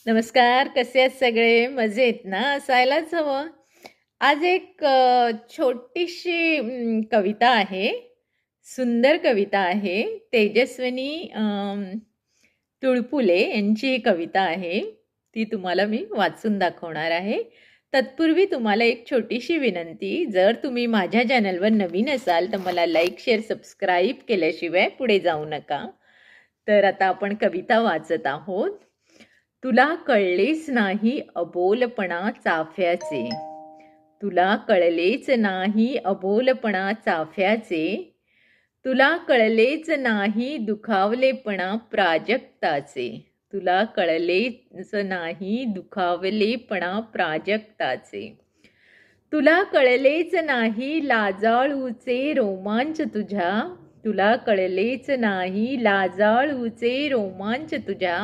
नमस्कार. कसे आहेत सगळे? मजेत ना? असायलाच हवं. आज एक छोटीशी कविता आहे. सुंदर कविता आहे. तेजस्विनी तुळपुले यांची ही कविता आहे. ती तुम्हाला मी वाचून दाखवणार आहे. तत्पूर्वी तुम्हाला एक छोटीशी विनंती, जर तुम्ही माझ्या चॅनलवर नवीन असाल, तर मला लाईक, शेअर, सबस्क्राईब केल्याशिवाय पुढे जाऊ नका. तर आता आपण कविता वाचत आहोत. तुला कळलेच नाही अबोलपणा चाफ्याचे, तुला कळलेच नाही अबोलपणा चाफ्याचे, तुला कळलेच नाही दुखावलेपणा प्राजक्ताचे, तुला कळलेच नाही दुखावलेपणा प्राजक्ताचे, तुला कळलेच नाही लाजाळूचे रोमांच तुझ्या, तुला कळलेच नाही लाजाळूचे रोमांच तुझ्या,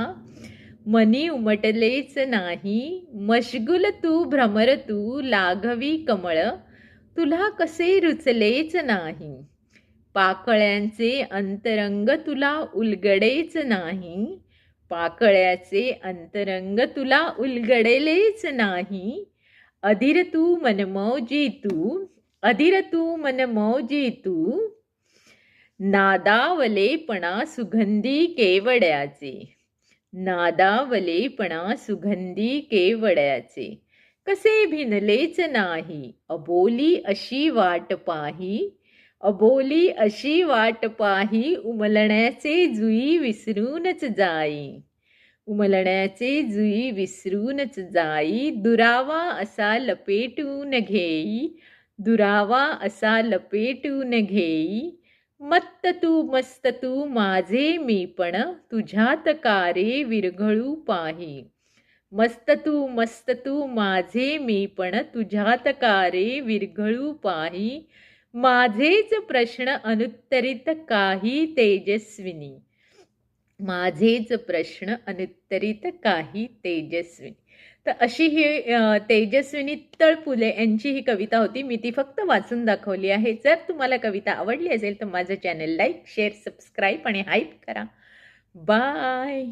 मनी उमटलेच नाही मशगुल तू भ्रमर तू लाघवी कमळ, तुला कसे रुचलेच नाही पाकळ्यांचे अंतरंग तुला उलगडेच नाही, पाकळ्याचे अंतरंग तुला उलगडलेच नाही, अधीर तू मनमौजी तू, अधीर तू मनमौजी तू, नादावलेपणा सुगंधी केवड्याचे, नादावलेपणा सुगंधी केवड्याचे, कसे भिनलेच नाही अबोली अशी वाट पाही, अबोली अशी वाट पाही उमलण्याचे जुई विसरूनच जाई, उमलण्याचे जुई विसरूनच जाई, दुरावा असा लपेटून घेई, दुरावा असा लपेटून घेई, मत्त तू मस्त तू माझे मीपण तुझ्यात कारे विरघळू पाही, मस्त तू माझे मीपण तुझ्यात कारे विरघळू पाही, माझेच प्रश्न अनुत्तरित काही तेजस्विनी, माझेच प्रश्न अनुत्तरित काही तेजस्विनी. तर अशी ही तेजस्विनी तळपुले यांची ही कविता होती. मी ती फक्त वाचून दाखवली आहे. जर तुम्हाला कविता आवडली असेल तर माझं चॅनल लाईक, शेअर, सबस्क्राईब आणि हाईप करा. बाय.